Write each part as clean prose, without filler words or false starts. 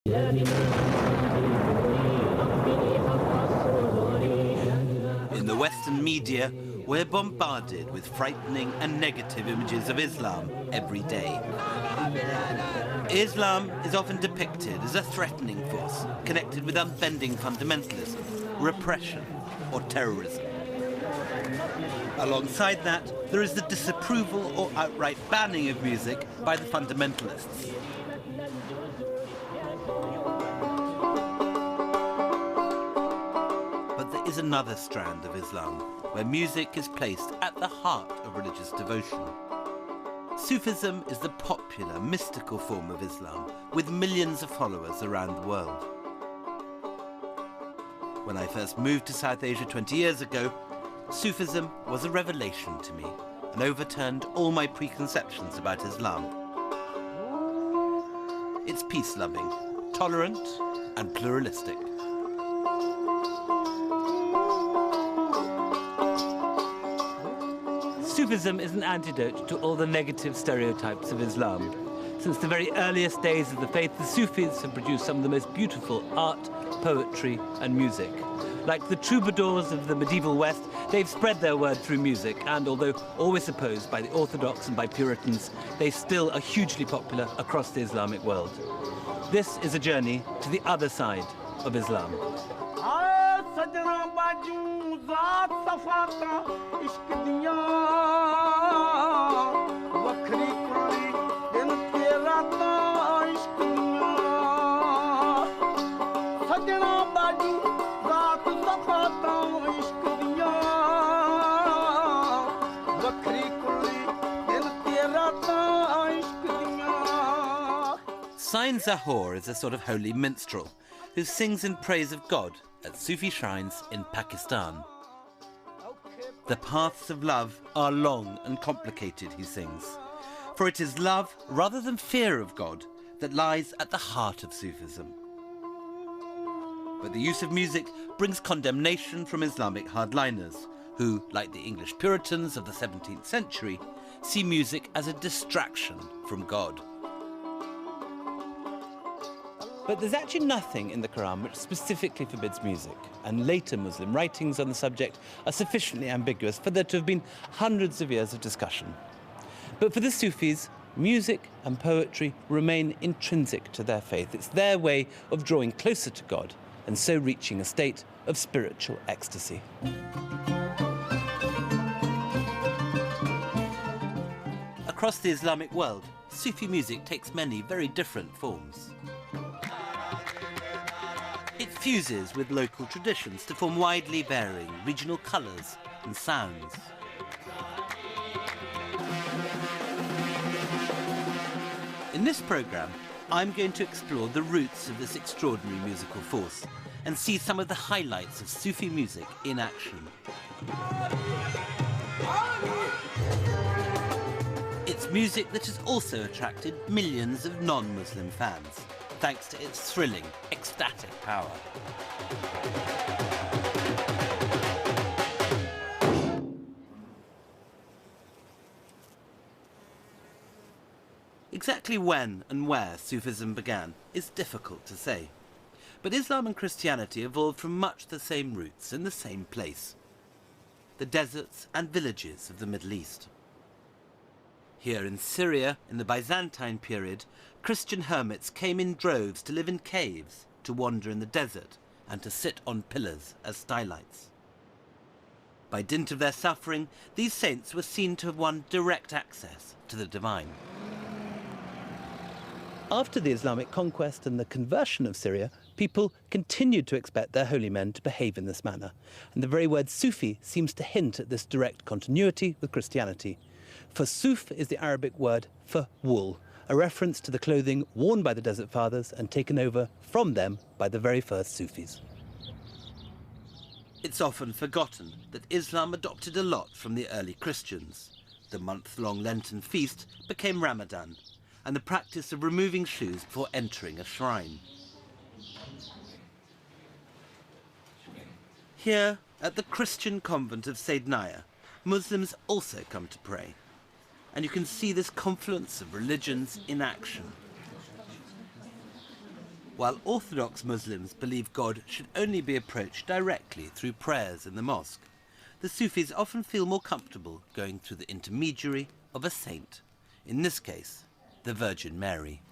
In the Western media, we're bombarded with frightening and negative images of Islam every day. Islam is often depicted as a threatening force connected with unbending fundamentalism, repression, or terrorism. Alongside that, there is the disapproval or outright banning of music by the fundamentalists. But there is another strand of Islam, where music is placed at the heart of religious devotion. Sufism is the popular, mystical form of Islam, with millions of followers around the world. When I first moved to South Asia 20 years ago, Sufism was a revelation to me and overturned all my preconceptions about Islam. It's peace-loving, tolerant, and pluralistic. Sufism is an antidote to all the negative stereotypes of Islam. Since the very earliest days of the faith, the Sufis have produced some of the most beautiful art, poetry, and music. Like the troubadours of the medieval West, they've spread their word through music, and although always opposed by the Orthodox and by Puritans, they still are hugely popular across the Islamic world. This is a journey to the other side of Islam. Sain Zahor is a sort of holy minstrel who sings in praise of God at Sufi shrines in Pakistan. The paths of love are long and complicated, he sings, for it is love rather than fear of God that lies at the heart of Sufism. But the use of music brings condemnation from Islamic hardliners who, like the English Puritans of the 17th century, see music as a distraction from God. But there's actually nothing in the Quran which specifically forbids music, and later Muslim writings on the subject are sufficiently ambiguous for there to have been hundreds of years of discussion. But for the Sufis, music and poetry remain intrinsic to their faith. It's their way of drawing closer to God and so reaching a state of spiritual ecstasy. Across the Islamic world, Sufi music takes many very different forms. It fuses with local traditions to form widely varying regional colours and sounds. In this programme, I'm going to explore the roots of this extraordinary musical force and see some of the highlights of Sufi music in action. It's music that has also attracted millions of non-Muslim fans, thanks to its thrilling, ecstatic power. Exactly when and where Sufism began is difficult to say, but Islam and Christianity evolved from much the same roots in the same place, the deserts and villages of the Middle East. Here in Syria, in the Byzantine period, Christian hermits came in droves to live in caves, to wander in the desert, and to sit on pillars as stylites. By dint of their suffering, these saints were seen to have won direct access to the divine. After the Islamic conquest and the conversion of Syria, people continued to expect their holy men to behave in this manner, and the very word Sufi seems to hint at this direct continuity with Christianity. For Suf is the Arabic word for wool, a reference to the clothing worn by the Desert Fathers and taken over from them by the very first Sufis. It's often forgotten that Islam adopted a lot from the early Christians. The month-long Lenten feast became Ramadan, and the practice of removing shoes before entering a shrine. Here, at the Christian convent of Saidnaya, Muslims also come to pray, and you can see this confluence of religions in action. while Orthodox Muslims believe God should only be approached directly through prayers in the mosque, the Sufis often feel more comfortable going through the intermediary of a saint, in this case, the Virgin Mary.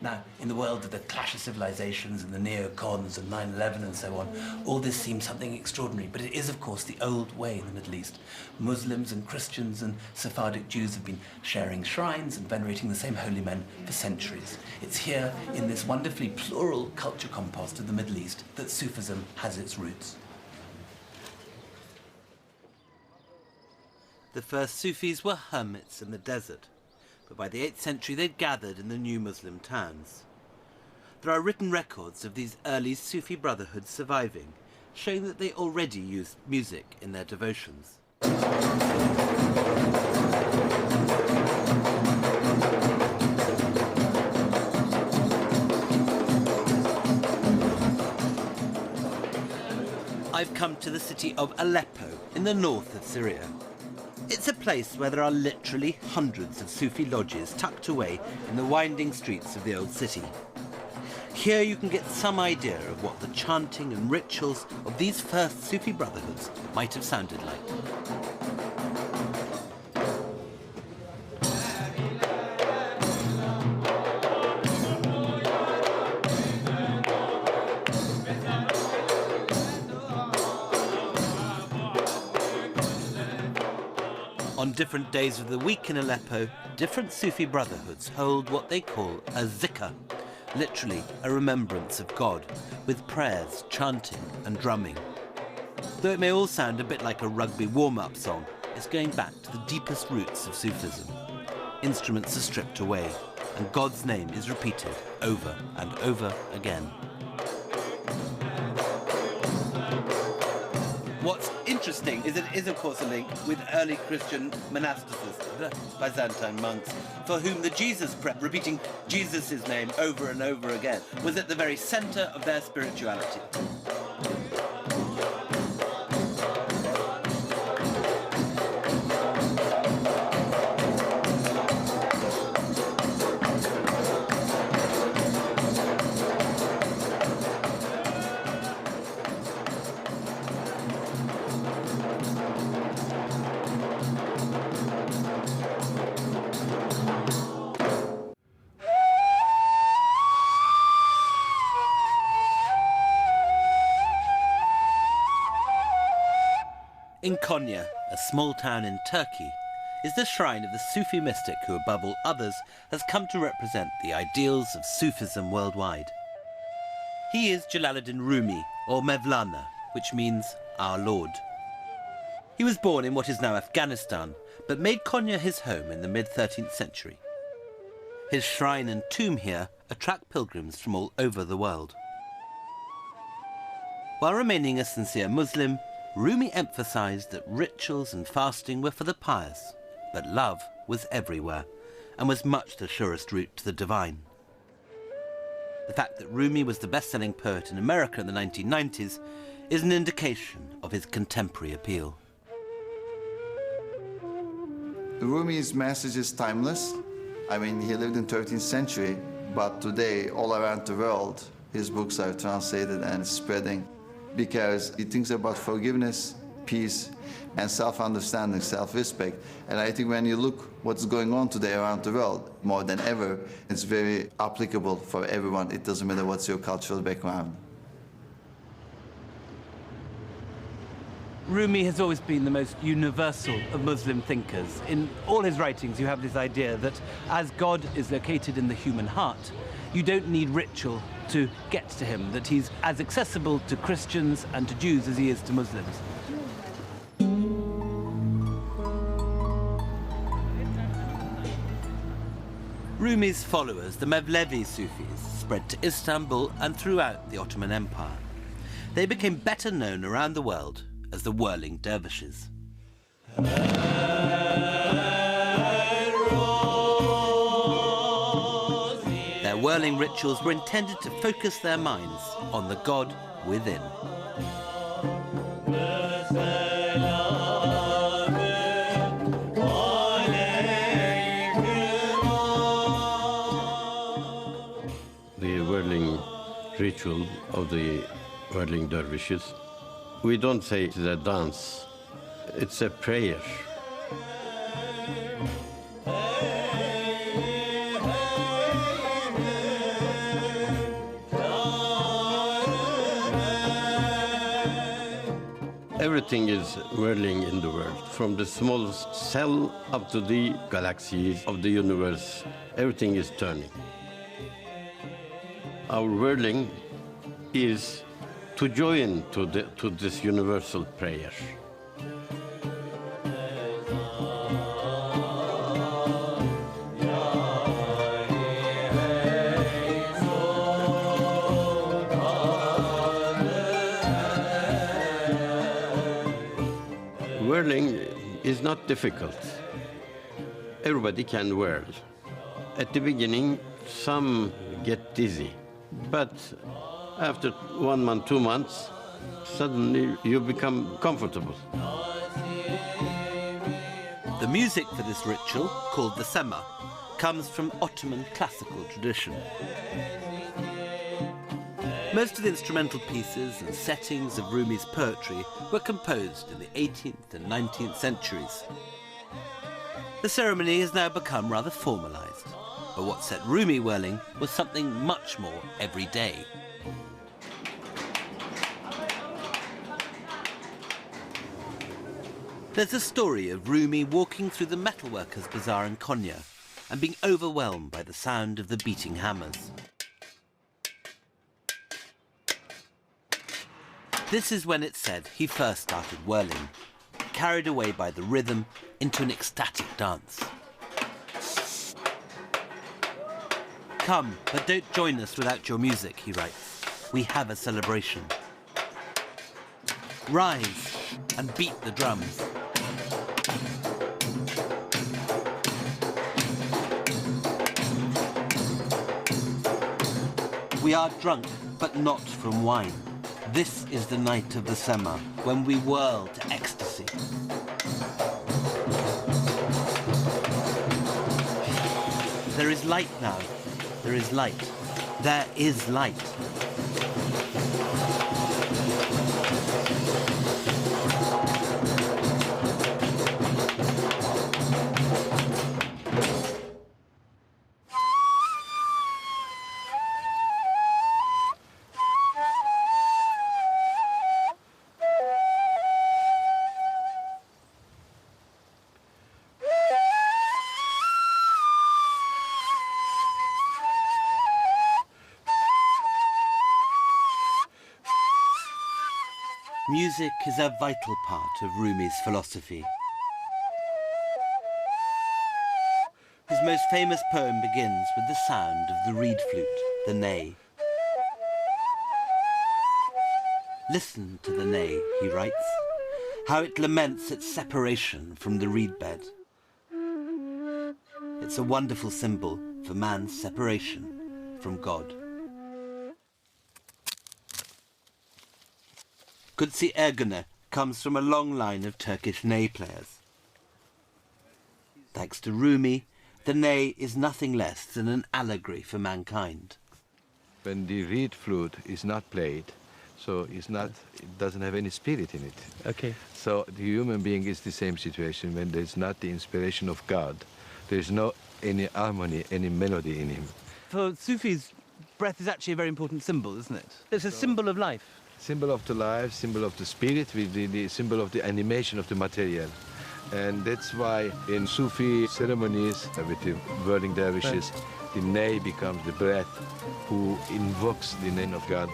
Now, in the world of the clash of civilizations and the neocons and 9/11 and so on, all this seems something extraordinary, but it is, of course, the old way in the Middle East. Muslims and Christians and Sephardic Jews have been sharing shrines and venerating the same holy men for centuries. It's here, in this wonderfully plural culture compost of the Middle East, that Sufism has its roots. The first Sufis were hermits in the desert, but by the 8th century they'd gathered in the new Muslim towns. There are written records of these early Sufi brotherhoods surviving, showing that they already used music in their devotions. I've come to the city of Aleppo in the north of Syria. It's a place where there are literally hundreds of Sufi lodges tucked away in the winding streets of the old city. Here you can get some idea of what the chanting and rituals of these first Sufi brotherhoods might have sounded like. On different days of the week in Aleppo, different Sufi brotherhoods hold what they call a zikr, literally a remembrance of God, with prayers, chanting and drumming. Though it may all sound a bit like a rugby warm-up song, it's going back to the deepest roots of Sufism. Instruments are stripped away, and God's name is repeated over and over again. What's interesting is it is, of course, a link with early Christian monasticism, the Byzantine monks, for whom the Jesus prayer, repeating Jesus' name over and over again, was at the very centre of their spirituality. In Konya, a small town in Turkey, is the shrine of the Sufi mystic who, above all others, has come to represent the ideals of Sufism worldwide. He is Jalaluddin Rumi, or Mevlana, which means our Lord. He was born in what is now Afghanistan, but made Konya his home in the mid-13th century. His shrine and tomb here attract pilgrims from all over the world. While remaining a sincere Muslim, Rumi emphasized that rituals and fasting were for the pious, but love was everywhere and was much the surest route to the divine. The fact that Rumi was the best-selling poet in America in the 1990s is an indication of his contemporary appeal. Rumi's message is timeless. I mean, he lived in the 13th century, but today, all around the world, his books are translated and spreading, because he thinks about forgiveness, peace, and self-understanding, self-respect. And I think when you look what's going on today around the world, more than ever, it's very applicable for everyone. It doesn't matter what's your cultural background. Rumi has always been the most universal of Muslim thinkers. In all his writings, you have this idea that as God is located in the human heart, you don't need ritual to get to him, that he's as accessible to Christians and to Jews as he is to Muslims. Rumi's followers, the Mevlevi Sufis, spread to Istanbul and throughout the Ottoman Empire. They became better known around the world as the whirling dervishes. Their whirling rituals were intended to focus their minds on the God within. the whirling ritual of the whirling dervishes. We don't say it's a dance, it's a prayer. Everything is whirling in the world, from the smallest cell up to the galaxies of the universe. Everything is turning. Our whirling is to join to this universal prayer. Whirling is not difficult. Everybody can whirl. At the beginning, some get dizzy, but after 1 month, 2 months, suddenly you become comfortable. The music for this ritual, called the sema, comes from Ottoman classical tradition. Most of the instrumental pieces and settings of Rumi's poetry were composed in the 18th and 19th centuries. The ceremony has now become rather formalized, but what set Rumi whirling was something much more everyday. There's a story of Rumi walking through the metalworkers' bazaar in Konya and being overwhelmed by the sound of the beating hammers. This is when it's said he first started whirling, carried away by the rhythm into an ecstatic dance. "Come, but don't join us without your music," he writes. "We have a celebration. Rise and beat the drums." "We are drunk, but not from wine. This is the night of the sema, when we whirl to ecstasy." There is light now. There is light. There is light. Music is a vital part of Rumi's philosophy. His most famous poem begins with the sound of the reed flute, the ney. "Listen to the ney," he writes, "how it laments its separation from the reed bed. It's a wonderful symbol for man's separation from God." Kutsi Ergüner comes from a long line of Turkish ney players. Thanks to Rumi, the ney is nothing less than an allegory for mankind. When the reed flute is not played, so it doesn't have any spirit in it. Okay. So the human being is the same situation when there's not the inspiration of God. There's no any harmony, any melody in him. For Sufis, breath is actually a very important symbol, isn't it? It's a symbol of life. Symbol of the life, symbol of the spirit, with the symbol of the animation of the material. And that's why in Sufi ceremonies with the whirling dervishes, the ney becomes the breath who invokes the name of God.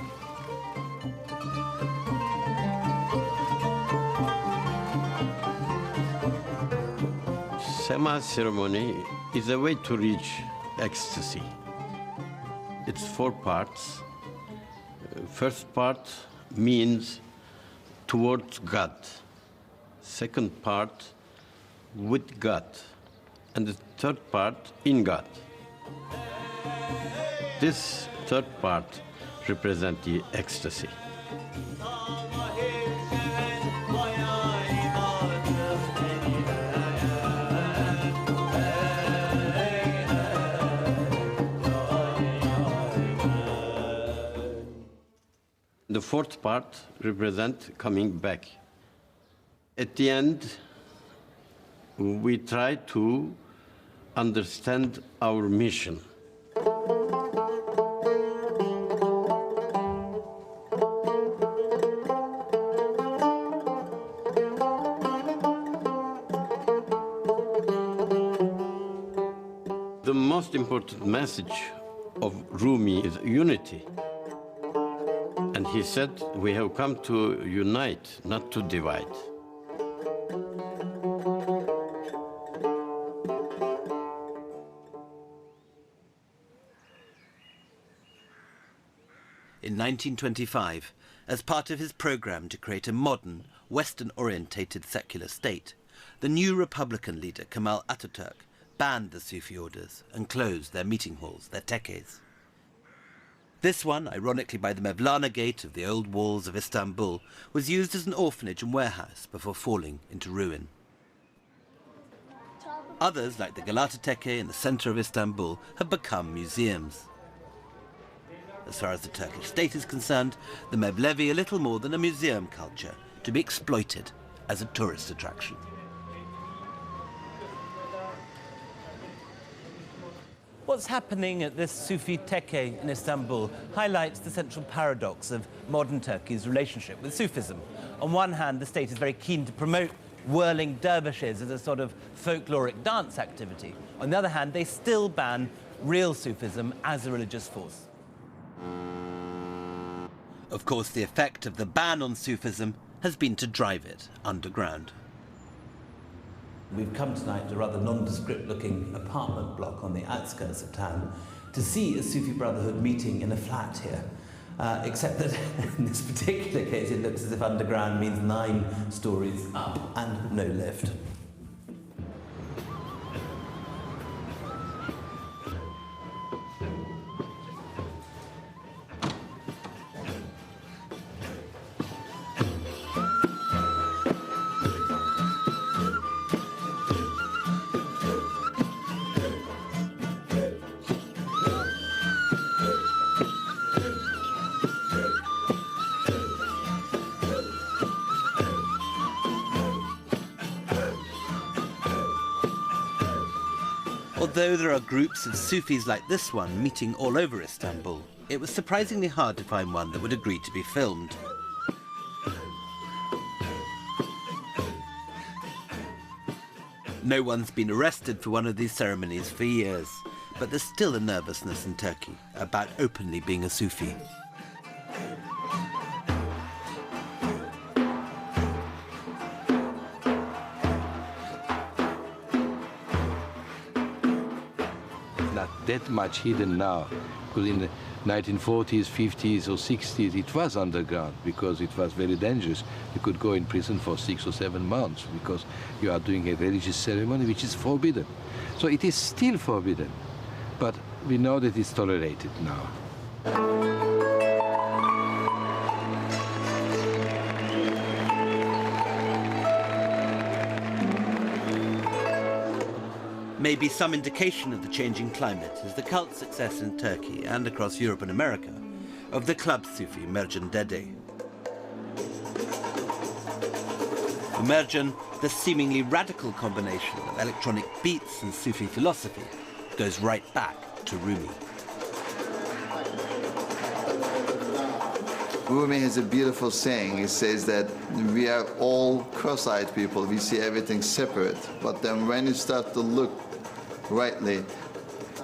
Sema ceremony is a way to reach ecstasy. It's 4 parts. First part means towards God. Second part, with God. And the third part, in God. This third part represents the ecstasy. The fourth part represents coming back. At the end, we try to understand our mission. The most important message of Rumi is unity. And he said, we have come to unite, not to divide. In 1925, as part of his program to create a modern, Western-orientated secular state, the new Republican leader Kemal Ataturk banned the Sufi orders and closed their meeting halls, their tekkes. This one, ironically by the Mevlana Gate of the old walls of Istanbul, was used as an orphanage and warehouse before falling into ruin. Others, like the Galata Tekke in the centre of Istanbul, have become museums. As far as the Turkish state is concerned, the Mevlevi are little more than a museum culture to be exploited as a tourist attraction. What's happening at this Sufi tekke in Istanbul highlights the central paradox of modern Turkey's relationship with Sufism. On one hand, the state is very keen to promote whirling dervishes as a sort of folkloric dance activity. On the other hand, they still ban real Sufism as a religious force. Of course, the effect of the ban on Sufism has been to drive it underground. We've come tonight to a rather nondescript-looking apartment block on the outskirts of town to see a Sufi Brotherhood meeting in a flat here. Except that in this particular case, it looks as if underground means 9 stories up and no lift. Although there are groups of Sufis like this one meeting all over Istanbul, it was surprisingly hard to find one that would agree to be filmed. No one's been arrested for one of these ceremonies for years, but there's still a nervousness in Turkey about openly being a Sufi. That much hidden now, because in the 1940s, 50s or 60s it was underground because it was very dangerous. You could go in prison for 6 or 7 months because you are doing a religious ceremony which is forbidden. So it is still forbidden, but we know that it's tolerated now. Maybe some indication of the changing climate is the cult success in Turkey and across Europe and America of the club Sufi Mercan Dede. For Mercan, the seemingly radical combination of electronic beats and Sufi philosophy goes right back to Rumi. Rumi has a beautiful saying. He says that we are all cross-eyed people. We see everything separate. But then when you start to look rightly,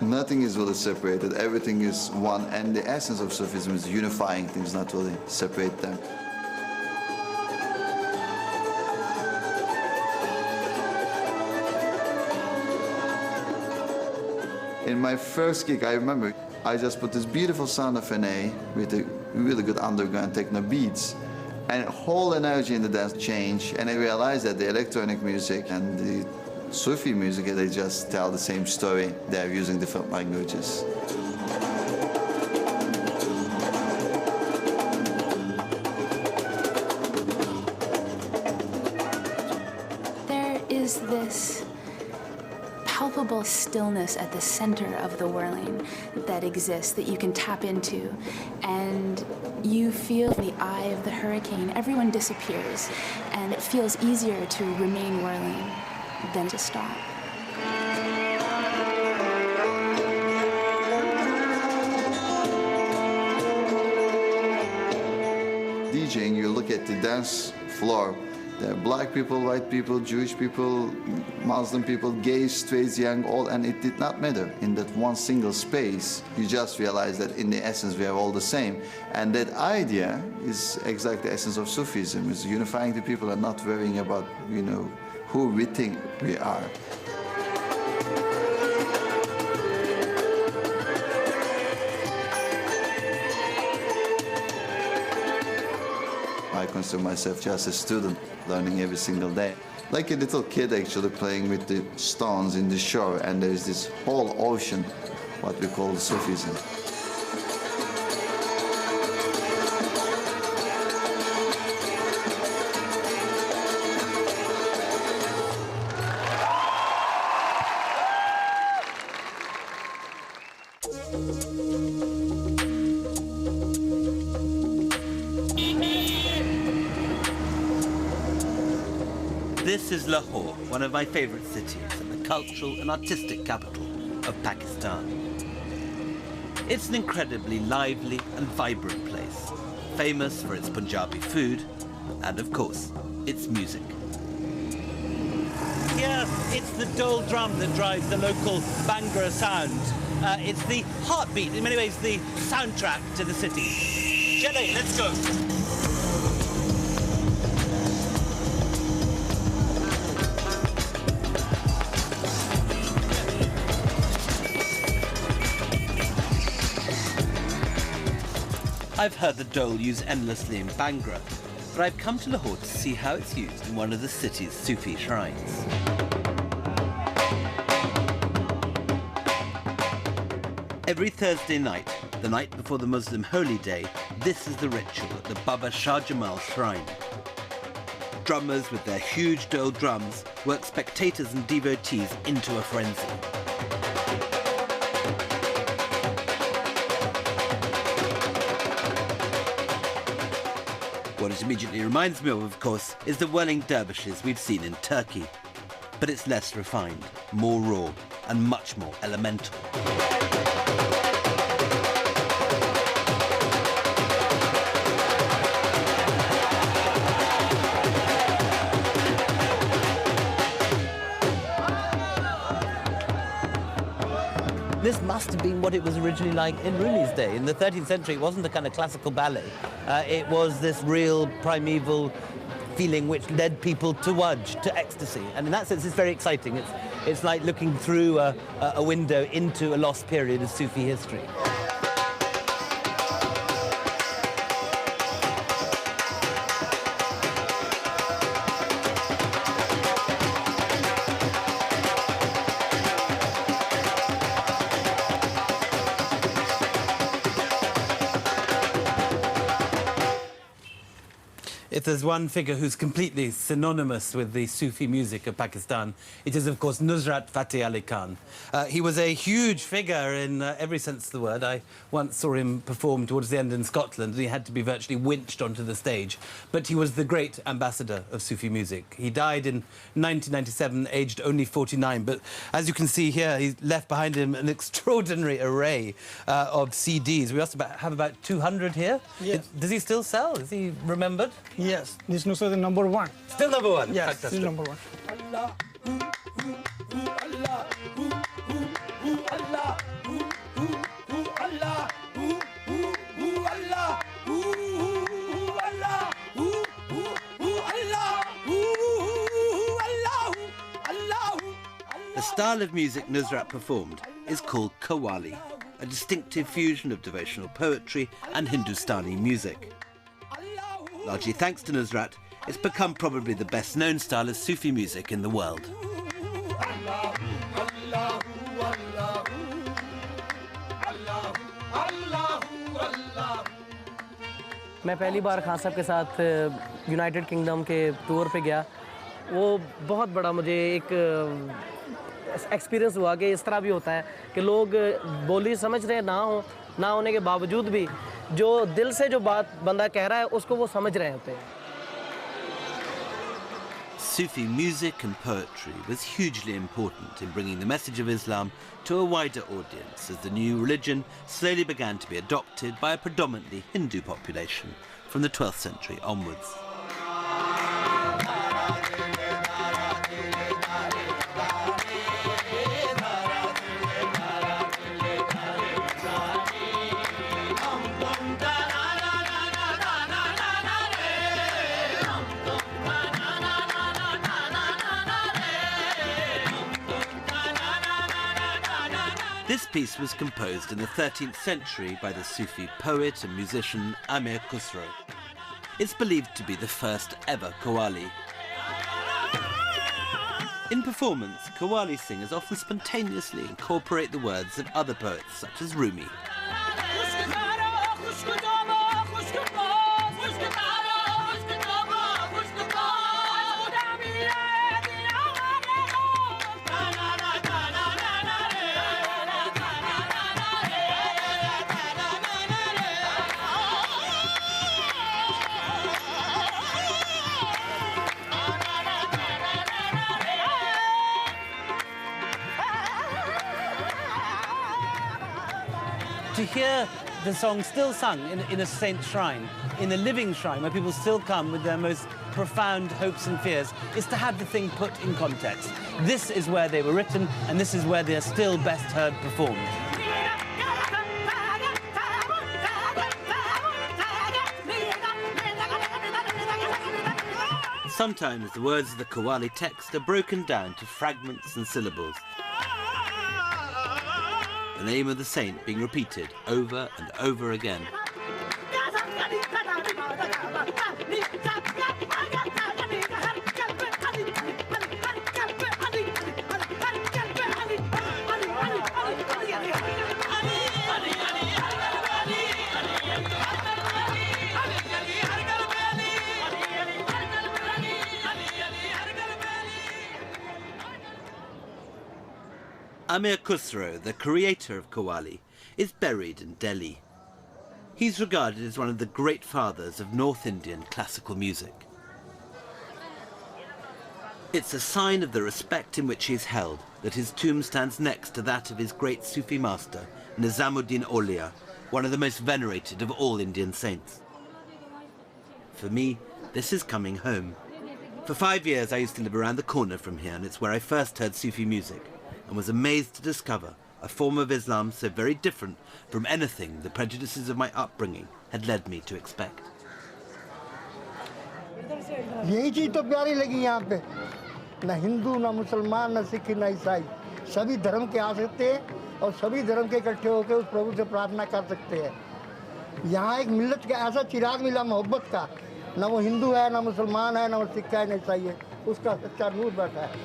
nothing is really separated. Everything is one. And the essence of Sufism is unifying things, not really separate them. In my first gig, I remember, I just put this beautiful sound of an A with a really good underground techno beats, and whole energy in the dance changed, and I realized that the electronic music and the Sufi music, they just tell the same story. They're using different languages. There is this palpable palpable stillness at the center of the whirling that exists, that you can tap into. And you feel the eye of the hurricane. Everyone disappears, and it feels easier to remain whirling than to stop. DJing, you look at the dance floor, there are black people, white people, Jewish people, Muslim people, gay, straight, young, all, and it did not matter. In that one single space, you just realize that in the essence we are all the same. And that idea is exactly the essence of Sufism, is unifying the people and not worrying about, you know, who we think we are. I consider myself just a student, learning every single day. Like a little kid actually playing with the stones in the shore, and there's this whole ocean, what we call Sufism. This is Lahore, one of my favorite cities and the cultural and artistic capital of Pakistan. It's an incredibly lively and vibrant place, famous for its Punjabi food and, of course, its music. Here, it's the dole drum that drives the local Bhangra sound. It's the heartbeat, in many ways the soundtrack to the city. Chennai, let's go. I've heard the dole used endlessly in Bhangra, but I've come to Lahore to see how it's used in one of the city's Sufi shrines. Every Thursday night, the night before the Muslim holy day, this is the ritual at the Baba Shah Jamal shrine. Drummers with their huge dole drums work spectators and devotees into a frenzy. What it immediately reminds me of course, is the whirling dervishes we've seen in Turkey. But it's less refined, more raw, and much more elemental. This must have been what it was originally like in Rumi's day. In the 13th century, it wasn't a kind of classical ballet. It was this real primeval feeling which led people to wajj, to ecstasy. And in that sense, it's very exciting. It's like looking through a window into a lost period of Sufi history. If there's one figure who's completely synonymous with the Sufi music of Pakistan, it is, of course, Nusrat Fateh Ali Khan. He was a huge figure in every sense of the word. I once saw him perform towards the end in Scotland, and he had to be virtually winched onto the stage. But he was the great ambassador of Sufi music. He died in 1997, aged only 49. But as you can see here, he left behind him an extraordinary array of CDs. We also have about 200 here. Yes. Does he still sell? Is he remembered? Yes, this Nusrat is number one. Still number one? Yes, Fantastic. still number one. The style of music Nusrat performed is called Qawwali, a distinctive fusion of devotional poetry and Hindustani music. Largely thanks to Nusrat, it's become probably the best-known style of Sufi music in the world. मैं पहली बार खान साहब के साथ United kingdom के tour पे गया। वो बहुत बड़ा मुझे एक एक्सपीरियंस हुआ कि इस तरह भी होता है कि लोग बोली समझ रहे ना होने के बावजूद भी जो दिल से जो बात बंदा कह रहा है उसको वो समझ रहे होते हैं. Sufi music and poetry was hugely important in bringing the message of Islam to a wider audience as the new religion slowly began to be adopted by a predominantly Hindu population from the 12th century onwards. This piece was composed in the 13th century by the Sufi poet and musician Amir Khusro. It's believed to be the first ever qawwali. In performance, qawwali singers often spontaneously incorporate the words of other poets such as Rumi. To hear the song still sung in a saint's shrine, in a living shrine where people still come with their most profound hopes and fears, is to have the thing put in context. This is where they were written, and this is where they are still best heard performed. Sometimes the words of the qawwali text are broken down to fragments and syllables, the name of the saint being repeated over and over again. Amir Khusro, the creator of qawwali, is buried in Delhi. He's regarded as one of the great fathers of North Indian classical music. It's a sign of the respect in which he is held that his tomb stands next to that of his great Sufi master, Nizamuddin Aulia, one of the most venerated of all Indian saints. For me, this is coming home. For 5 years I used to live around the corner from here, and it's where I first heard Sufi music, and was amazed to discover a form of Islam so very different from anything the prejudices of my upbringing had led me to expect. यही चीज़ तो प्यारी लगी यहाँ पे, न हिंदू, न मुसलमान, न सिख, न ईसाई, सभी धर्म के आ सकते हैं और सभी धर्म के इकट्ठे होकर उस प्रभु से प्रार्थना कर सकते हैं. यहाँ एक मिल्लत का ऐसा चिराग मिला मोहब्बत का, न वो हिंदू है, न मुसलमान है, न वो सिख है, न ईसाई है, उसका सच्चा नूर बैठा है.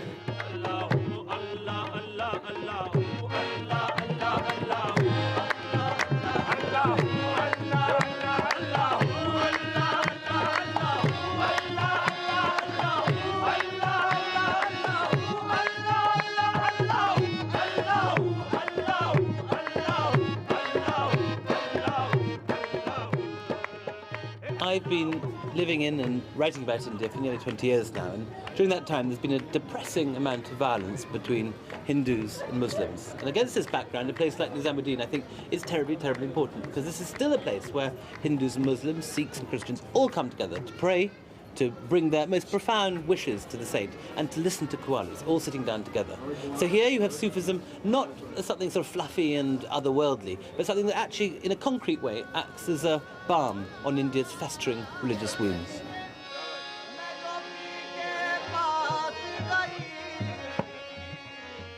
I've been living in and writing about India for nearly 20 years now, and during that time there's been a depressing amount of violence between Hindus and Muslims. And against this background, a place like Nizamuddin, I think, is terribly, terribly important, because this is still a place where Hindus and Muslims, Sikhs and Christians all come together to pray, to bring their most profound wishes to the saint, and to listen to qawwalis, all sitting down together. So here you have Sufism not as something sort of fluffy and otherworldly, but something that actually, in a concrete way, acts as a balm on India's festering religious wounds.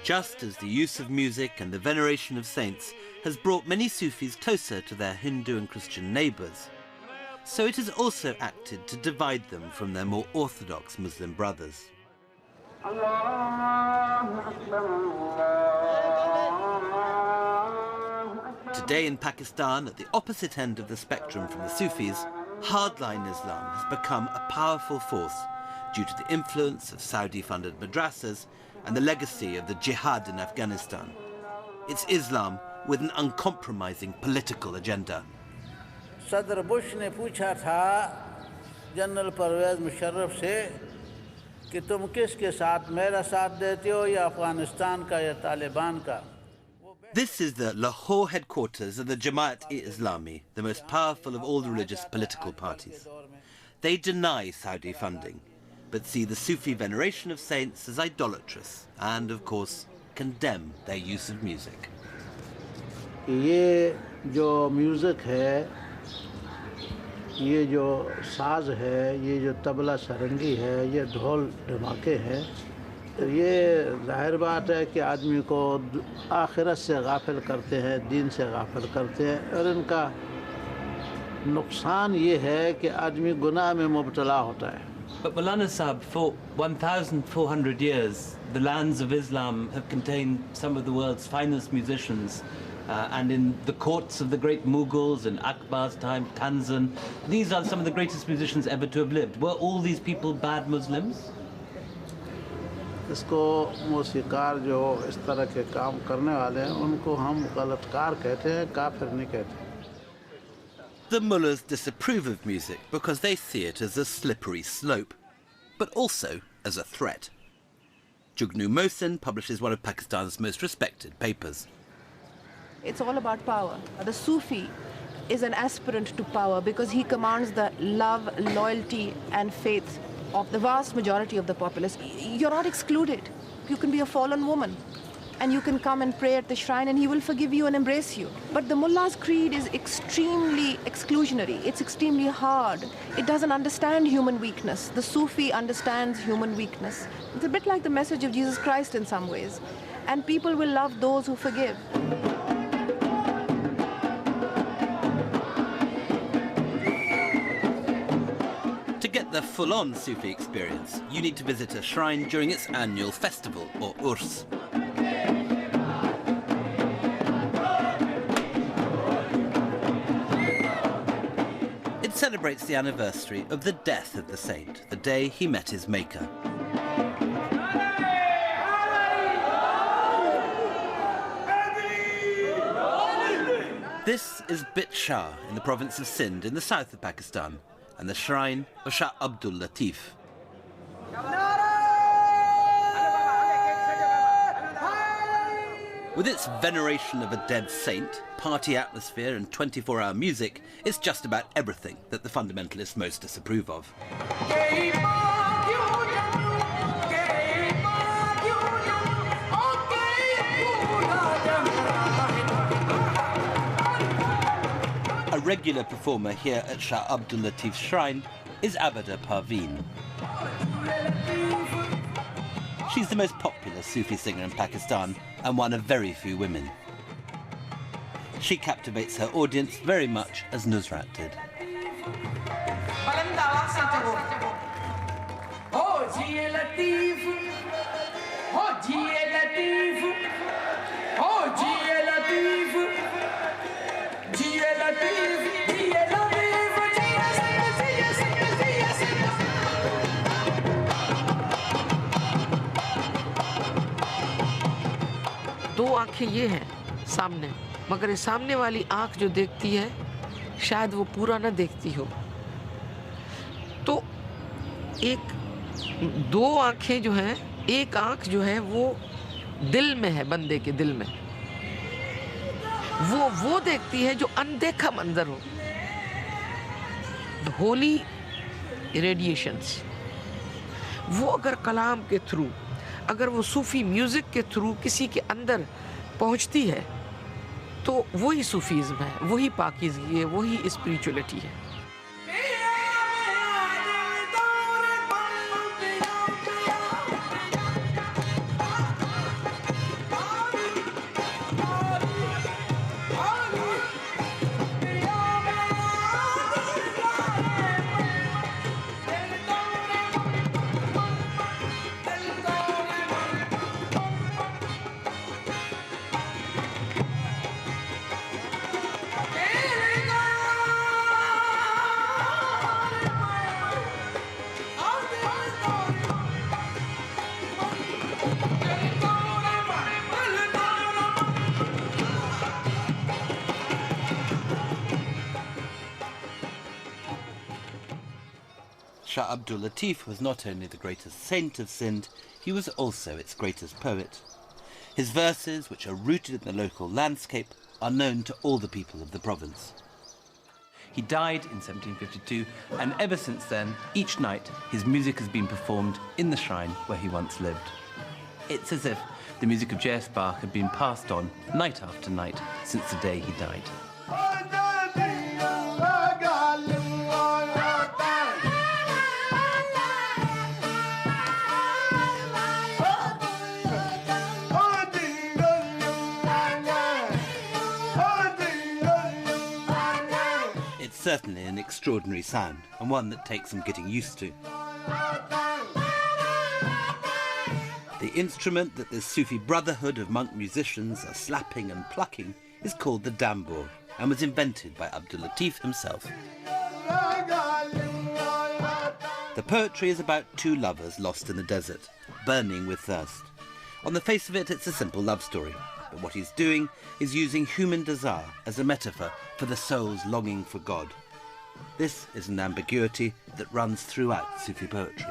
Just as the use of music and the veneration of saints has brought many Sufis closer to their Hindu and Christian neighbours, so it has also acted to divide them from their more orthodox Muslim brothers. Today in Pakistan, at the opposite end of the spectrum from the Sufis, hardline Islam has become a powerful force due to the influence of Saudi-funded madrasas and the legacy of the jihad in Afghanistan. It's Islam with an uncompromising political agenda. सदर Bush ने पूछा था general Parvez Musharraf से कि तुम किसके साथ मेरा साथ देते हो या अफगानिस्तान का या तालिबान का. This is the Lahore headquarters of the Jamaat-e-Islami, the most powerful of all the religious political parties. They deny Saudi funding, but see the Sufi veneration of saints as idolatrous and, of course, condemn their use of music. ये जो music है, ये जो साज है, ये जो तबला सरंगी है, ये ढोल धमाके हैं, ये जाहिर बात है कि आदमी को आखिरत से गाफिल करते हैं, दीन से गाफिल करते हैं, और इनका नुकसान ये है कि आदमी गुनाह में मुब्तला होता है. But Maulana Sahib, for 1,400 years, the lands of Islam have contained some of the world's finest musicians. And in the courts of the great Mughals in Akbar's time, Tanzan, these are some of the greatest musicians ever to have lived. Were all these people bad Muslims? इसको मौसीकार जो इस तरह के काम करने वाले हैं, उनको हम गलतकार कहते हैं, काफिर नहीं कहते. The mullahs disapprove of music because they see it as a slippery slope, but also as a threat. Jugnu Mohsin publishes one of Pakistan's most respected papers. It's all about power. The Sufi is an aspirant to power because he commands the love, loyalty and faith of the vast majority of the populace. You're not excluded. You can be a fallen woman and you can come and pray at the shrine and he will forgive you and embrace you. But the mullah's creed is extremely exclusionary. It's extremely hard. It doesn't understand human weakness. The Sufi understands human weakness. It's a bit like the message of Jesus Christ in some ways. And people will love those who forgive. To get the full-on Sufi experience, you need to visit a shrine during its annual festival, or Urs. It celebrates the anniversary of the death of the saint, the day he met his maker. This is Bit Shah in the province of Sindh in the south of Pakistan, and the shrine of Shah Abdul Latif. With its veneration of a dead saint, party atmosphere and 24-hour music, it's just about everything that the fundamentalists most disapprove of. A regular performer here at Shah Abdul Latif's shrine is Abada Parveen. She's the most popular Sufi singer in Pakistan and one of very few women. She captivates her audience very much as Nusrat did. दो आंखें ये हैं सामने, मगर ये सामने वाली आंख जो देखती है शायद वो पूरा ना देखती हो. तो दो आंखें जो हैं, एक आंख जो है वो दिल में है, बंदे के दिल में, वो देखती है जो अनदेखा मंजर हो. द होली रेडिएशंस, वो अगर कलाम के थ्रू, अगर वो सूफी म्यूज़िक के थ्रू किसी के अंदर पहुंचती है तो वही सूफीज़्म है, वही पाकीज़गी है, वही स्पिरिचुअलिटी है. Shah Abdul Latif was not only the greatest saint of Sindh, he was also its greatest poet. His verses, which are rooted in the local landscape, are known to all the people of the province. He died in 1752, and ever since then, each night, his music has been performed in the shrine where he once lived. It's as if the music of J.S. Bach had been passed on night after night since the day he died. It's certainly an extraordinary sound, and one that takes some getting used to. The instrument that this Sufi brotherhood of monk musicians are slapping and plucking is called the dambour, and was invented by Abdul Latif himself. The poetry is about two lovers lost in the desert, burning with thirst. On the face of it, it's a simple love story, but what he's doing is using human desire as a metaphor for the soul's longing for God. This is an ambiguity that runs throughout Sufi poetry.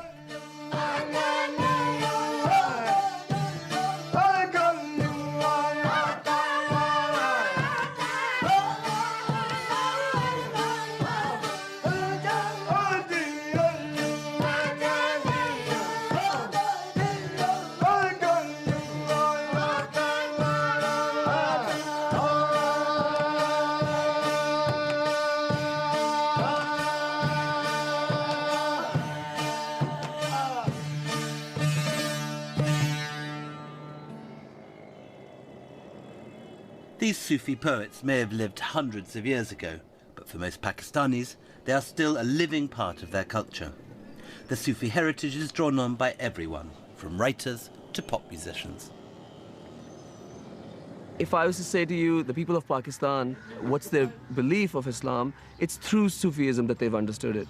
These Sufi poets may have lived hundreds of years ago, but for most Pakistanis, they are still a living part of their culture. The Sufi heritage is drawn on by everyone, from writers to pop musicians. If I was to say to you, the people of Pakistan, what's their belief of Islam, it's through Sufism that they've understood it.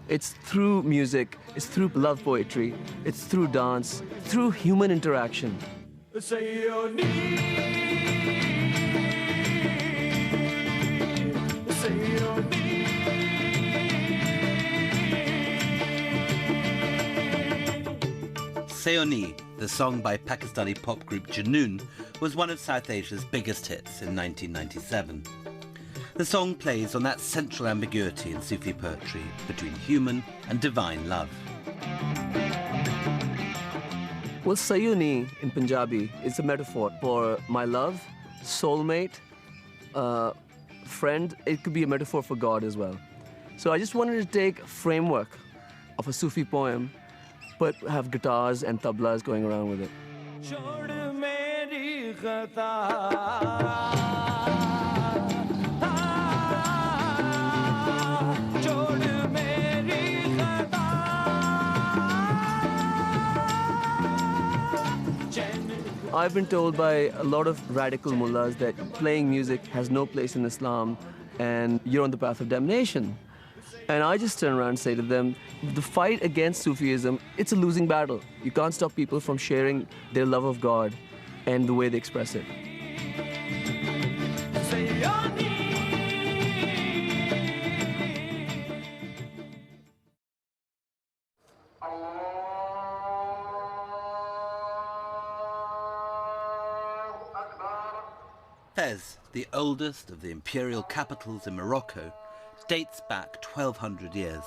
It's through music, it's through love poetry, it's through dance, through human interaction. Seoni, the song by Pakistani pop group Junoon, was one of South Asia's biggest hits in 1997. The song plays on that central ambiguity in Sufi poetry between human and divine love. Well, Sayuni in Punjabi is a metaphor for my love, soulmate, friend. It could be a metaphor for God as well. So I just wanted to take a framework of a Sufi poem, but have guitars and tablas going around with it. I've been told by a lot of radical mullahs that playing music has no place in Islam and you're on the path of damnation. And I just turn around and say to them, the fight against Sufism, it's a losing battle. You can't stop people from sharing their love of God and the way they express it. Fez, the oldest of the imperial capitals in Morocco, dates back 1,200 years.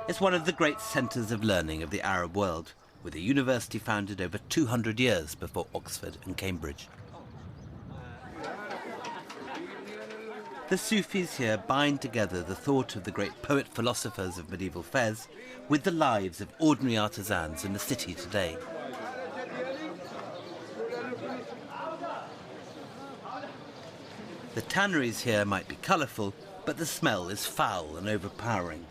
It's one of the great centres of learning of the Arab world, with a university founded over 200 years before Oxford and Cambridge. The Sufis here bind together the thought of the great poet-philosophers of medieval Fez with the lives of ordinary artisans in the city today. The tanneries here might be colourful, but the smell is foul and overpowering.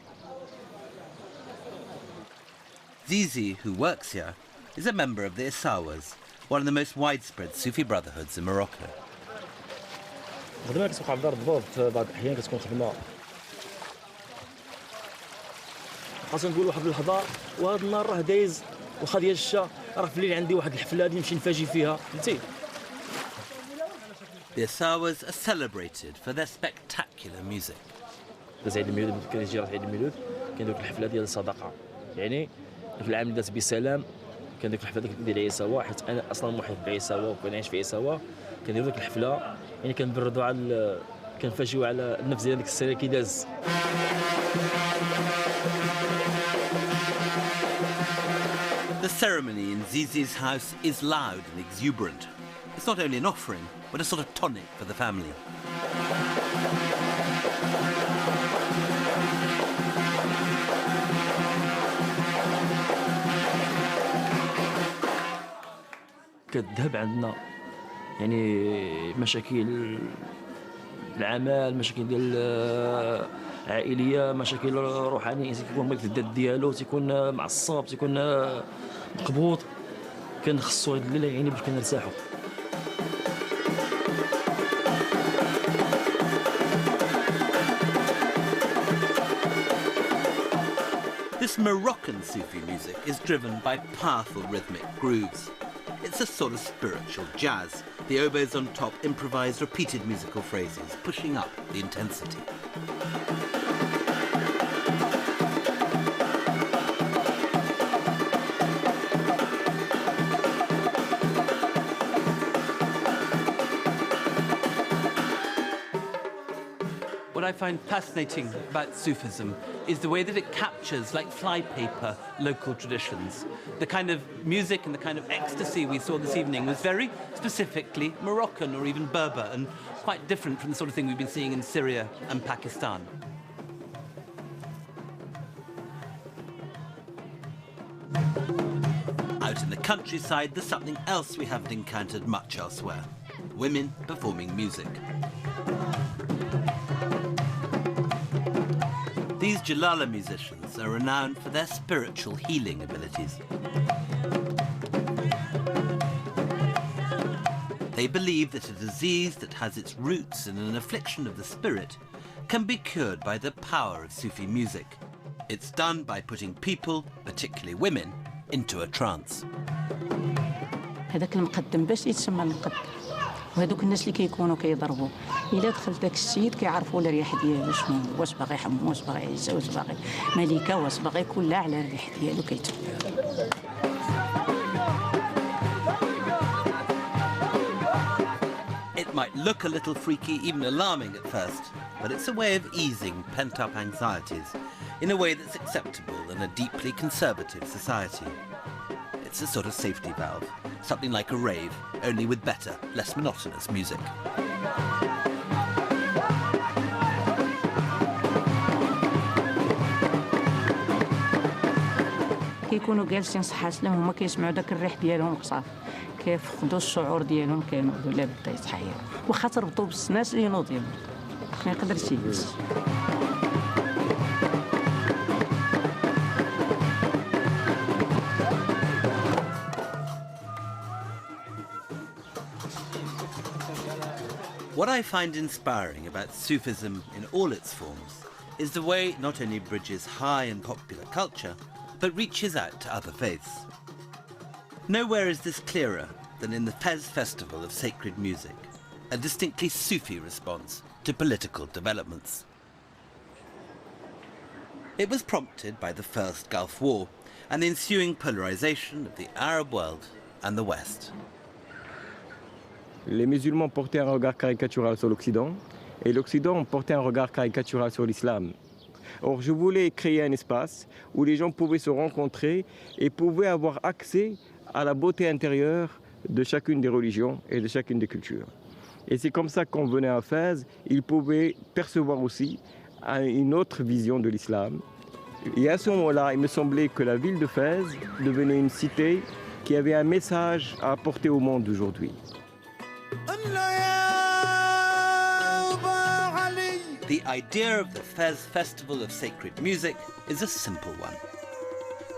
Zizi, who works here, is a member of the Essawas, one of the most widespread Sufi brotherhoods in Morocco. الخدمه كتوقع في دار الضباط في بعض الاحيان كتكون خدمه خاصنا نقول واحد اللحظه وهذا النهار راه دايز واخا ديال الشتا راه في الليل عندي واحد الحفله غادي نمشي نفاجئ فيها فهمتي. The Essawas are celebrated for their spectacular music. داز عيد الميلاد كيجي عيد الميلاد كنديروا الحفله ديال الصدقه يعني في العام اللي داز بسلام كندير الحفله ديال عيساوا حيت انا اصلا محب بعيساوا وكنعيش في عيساوا كنديروا ديك الحفله يعني كنبردوا على كنفاجئوا على النفس ديال ديك السنه كي داز. The ceremony in Zizi's house is loud and exuberant. It's not only an offering, but a sort of tonic for the family. كتذهب عندنا يعني مشاكل العمل، مشاكل ديال عائليه، مشاكل روحانيه، الانسان كيكون مريض في الذات ديالو، تيكون معصب، تيكون مقبوط، كان خصو هاد الليله يعني باش كنرتاحوا. This Moroccan Sufi music is driven by powerful rhythmic grooves. It's a sort of spiritual jazz. The oboes on top improvise repeated musical phrases, pushing up the intensity. What I find fascinating about Sufism is the way that it captures, like flypaper, local traditions. The kind of music and the kind of ecstasy we saw this evening was very specifically Moroccan or even Berber and quite different from the sort of thing we've been seeing in Syria and Pakistan. Out in the countryside, there's something else we haven't encountered much elsewhere. Women performing music. These Jalala musicians are renowned for their spiritual healing abilities. They believe that a disease that has its roots in an affliction of the spirit can be cured by the power of Sufi music. It's done by putting people, particularly women, into a trance. هذاك المقدم باش يتسمى المقدم وهذوك الناس اللي كيكونوا كيضربوا الا دخل داك السيد كيعرفوا الريح ديالو شنو واش باغي يحمو واش باغي يعيش واش باغي ملكه واش باغي كلها على الريح ديالو كيتبع. It might look a little freaky, even alarming at first, but it's a way of easing pent-up anxieties in a way that's acceptable in a deeply conservative society. It's a sort of safety valve, something like a rave, only with better, less monotonous music. كيكونوا جالسين صحة سلام هما كيسمعوا داك الريح ديالهم قصاف كيفقدوا الشعور ديالهم كينوضوا لا بدا يتحير واخا تربطوا بالسناس اللي ينوض ينوض ما يقدرش يجلس. What I find inspiring about Sufism in all its forms is the way it not only bridges high and popular culture, but reaches out to other faiths. Nowhere is this clearer than in the Fez Festival of Sacred Music, a distinctly Sufi response to political developments. It was prompted by the First Gulf War and the ensuing polarization of the Arab world and the West. Les musulmans portaient un regard caricatural sur l'Occident et l'Occident portait un regard caricatural sur l'islam. Or, je voulais créer un espace où les gens pouvaient se rencontrer et pouvaient avoir accès à la beauté intérieure de chacune des religions et de chacune des cultures. Et c'est comme ça qu'on venait à Fès, ils pouvaient percevoir aussi une autre vision de l'islam. Et à ce moment-là, il me semblait que la ville de Fès devenait une cité qui avait un message à apporter au monde d'aujourd'hui. The idea of the Fez Festival of Sacred Music is a simple one: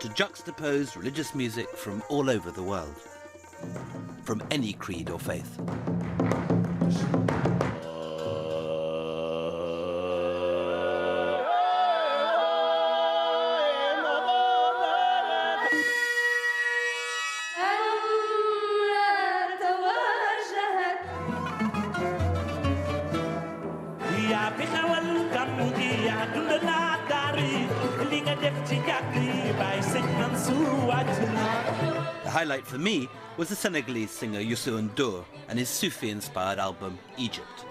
to juxtapose religious music from all over the world, from any creed or faith. يعطي The highlight for me was the Senegalese singer Youssou N'Dour and his Sufi-inspired album, Egypt.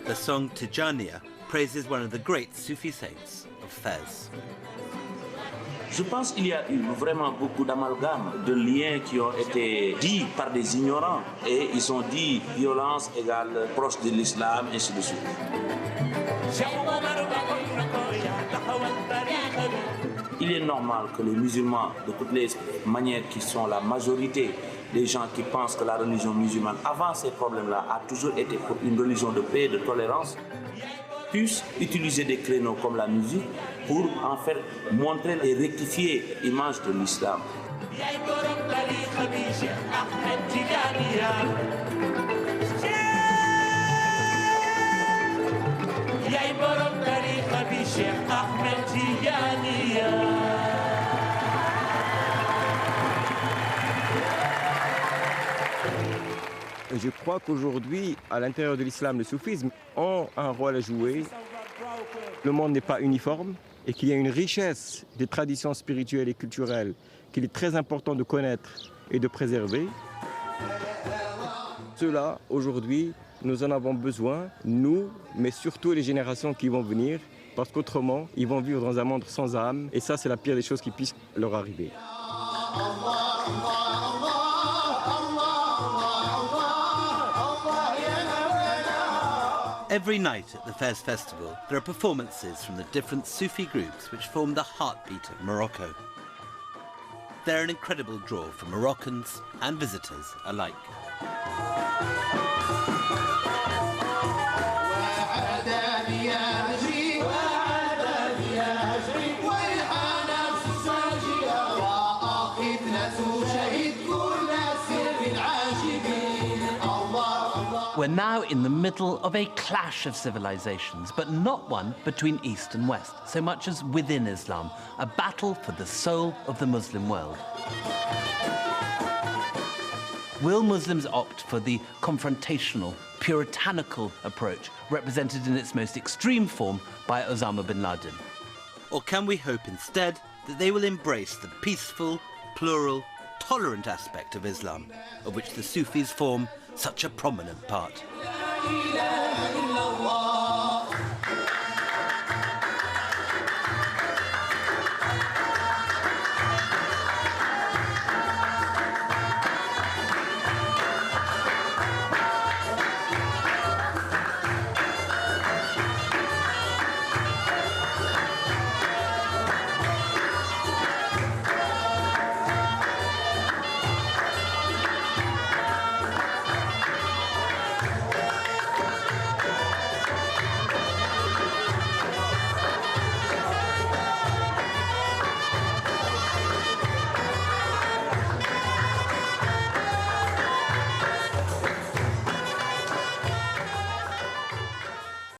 The song Tijaniya praises one of the great Sufi saints of Fez. Je pense qu'il y a eu vraiment beaucoup d'amalgames, de liens qui ont été dits par des ignorants et ils ont dit violence égale proche de l'islam, ainsi de suite. Il est normal que les musulmans, de toutes les manières qui sont la majorité des gens qui pensent que la religion musulmane, avant ces problèmes-là, a toujours été pour une religion de paix et de tolérance, puissent utiliser des créneaux comme la musique pour en faire montrer et rectifier l'image de l'islam. Je crois qu'aujourd'hui, à l'intérieur de l'islam, le soufisme ont un rôle à jouer. Le monde n'est pas uniforme et qu'il y a une richesse des traditions spirituelles et culturelles qu'il est très important de connaître et de préserver. Cela, aujourd'hui, nous en avons besoin, nous, mais surtout les générations qui vont venir, parce qu'autrement, ils vont vivre dans un monde sans âme, et ça, c'est la pire des choses qui puissent leur arriver. Every night at the Fez Festival, there are performances from the different Sufi groups which form the heartbeat of Morocco. They're an incredible draw for Moroccans and visitors alike. We're now in the middle of a clash of civilizations, but not one between East and West, so much as within Islam, a battle for the soul of the Muslim world. Will Muslims opt for the confrontational, puritanical approach represented in its most extreme form by Osama bin Laden? Or can we hope instead that they will embrace the peaceful, plural, tolerant aspect of Islam, of which the Sufis form such a prominent part?